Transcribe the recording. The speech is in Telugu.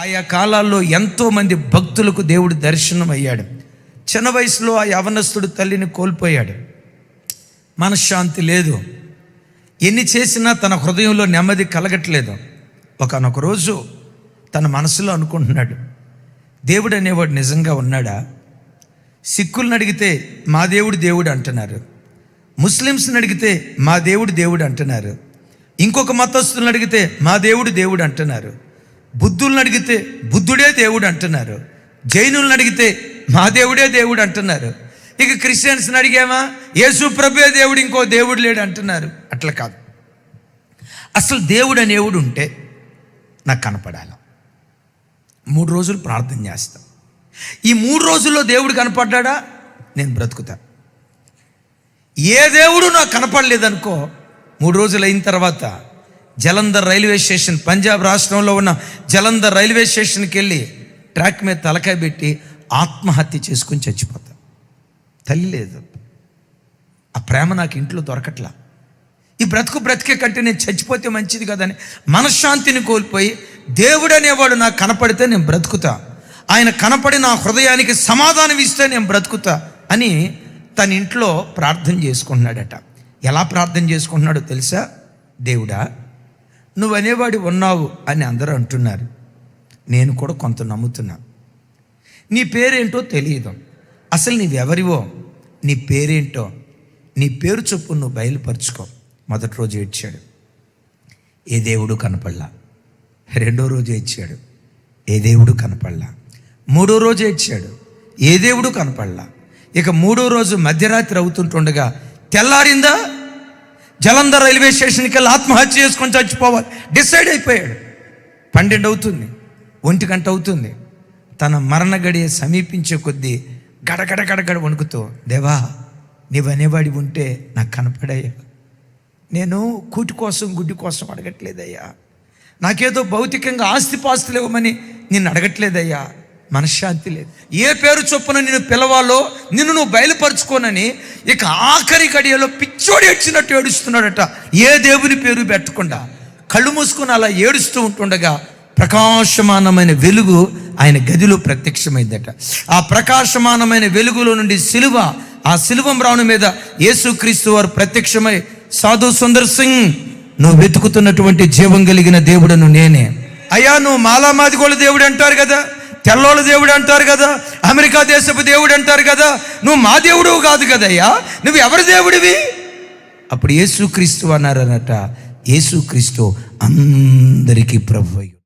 ఆయా కాలాల్లో ఎంతోమంది భక్తులకు దేవుడు దర్శనం అయ్యాడు. చిన్న వయసులో ఆ యవనస్తుడు తల్లిని కోల్పోయాడు. మనశ్శాంతి లేదు, ఎన్ని చేసినా తన హృదయంలో నెమ్మది కలగట్లేదు. ఒకానొక రోజు తన మనసులో అనుకుంటున్నాడు, దేవుడు అనేవాడు నిజంగా ఉన్నాడా? సిక్కులను అడిగితే మా దేవుడు దేవుడు అంటున్నారు, ముస్లిమ్స్ని అడిగితే మా దేవుడు దేవుడు అంటున్నారు, ఇంకొక మతస్థులను అడిగితే మా దేవుడు దేవుడు అంటున్నారు, బుద్ధులను అడిగితే బుద్ధుడే దేవుడు అంటున్నారు, జైనులను అడిగితే మా దేవుడే దేవుడు అంటున్నారు, ఇక క్రిస్టియన్స్ని అడిగామా యేసు ప్రభువే దేవుడు, ఇంకో దేవుడు లేడు అంటున్నారు. అట్లా కాదు, అసలు దేవుడు అనేవుడు ఉంటే నాకు కనపడాలి. 3 రోజులు ప్రార్థన చేస్తా, ఈ 3 రోజుల్లో దేవుడు కనపడ్డా నేను బ్రతుకుతా. ఏ దేవుడు నాకు కనపడలేదనుకో, 3 రోజులు అయిన తర్వాత జలంధర్ రైల్వే స్టేషన్, పంజాబ్ రాష్ట్రంలో ఉన్న జలంధర్ రైల్వే స్టేషన్కి వెళ్ళి ట్రాక్ మీద తలకాయ పెట్టి ఆత్మహత్య చేసుకుని చచ్చిపోతా. తల్లి లేదు, ఆ ప్రేమ నాకు ఇంట్లో దొరకట్లా. ఈ బ్రతికే కంటే నేను చచ్చిపోతే మంచిది కదని మనశ్శాంతిని కోల్పోయి, దేవుడు అనేవాడు నాకు కనపడితే నేను బ్రతుకుతా, ఆయన కనపడి నా హృదయానికి సమాధానం ఇస్తే నేను బ్రతుకుతా అని తన ఇంట్లో ప్రార్థన చేసుకుంటున్నాడట. ఎలా ప్రార్థన చేసుకుంటున్నాడో తెలుసా? దేవుడా, నువ్వు అనేవాడు ఉన్నావు అని అందరూ అంటున్నారు, నేను కూడా కొంత నమ్ముతున్నా. నీ పేరేంటో తెలియదు, అసలు నీవెవరివో, నీ పేరేంటో, నీ పేరు చొప్పున నువ్వు బయలుపరుచుకో. మొదటి రోజు ఏడ్చాడు, ఏ దేవుడు కనపడలా. 2వ రోజు ఏడ్చాడు, ఏ దేవుడు కనపడలా. 3వ రోజు ఏడ్చాడు, ఏ దేవుడు కనపడలా. ఇక 3వ రోజు మధ్యరాత్రి అవుతుంటుండగా తెల్లారిందా, జలంధర్ రైల్వే స్టేషన్కి వెళ్ళి ఆత్మహత్య చేసుకొని చచ్చిపోవాలి డిసైడ్ అయిపోయాడు. 12 అవుతుంది, 1 గంట అవుతుంది. తన మరణ గడియ సమీపించే కొద్దీ గడగడ వణుకుతూ, దేవా నీవనేవాడి ఉంటే నాకు కనపడయ్యా, నేను కూటి కోసం గుడ్డి కోసం అడగట్లేదయ్యా, నాకేదో భౌతికంగా ఆస్తిపాస్తులు ఇవ్వమని నిన్ను అడగట్లేదయ్యా, మనశ్శాంతి లేదు. ఏ పేరు చొప్పున నిన్ను పిలవాలో నిన్ను నువ్వు బయలుపరుచుకోనని ఇక ఆఖరి గడియలో పిచ్చోడు ఏడ్చినట్టు ఏడుస్తున్నాడట. ఏ దేవుని పేరు పెట్టకుండా కళ్ళు మూసుకొని అలా ఏడుస్తూ ఉంటుండగా ప్రకాశమానమైన వెలుగు ఆయన గదిలో ప్రత్యక్షమైందట. ఆ ప్రకాశమానమైన వెలుగులో నుండి సిలువ, ఆ సిలువ మ్రాను మీద యేసుక్రీస్తు వారు ప్రత్యక్షమై, సాధు సుందర్ సింగ్, నువ్వు వెతుకుతున్నటువంటి జీవం కలిగిన దేవుడను నేనే అయ్యా. నువ్వు మాలామాదిగోళ్ళ దేవుడు అంటారు కదా, తెల్లోళ్ళ దేవుడు అంటారు కదా, అమెరికా దేశపు దేవుడు అంటారు కదా, నువ్వు మా దేవుడు కాదు కదయ్యా, నువ్వు ఎవరి దేవుడివి? అప్పుడు యేసుక్రీస్తు అన్నారనట, యేసుక్రీస్తు అందరికీ ప్రభువు.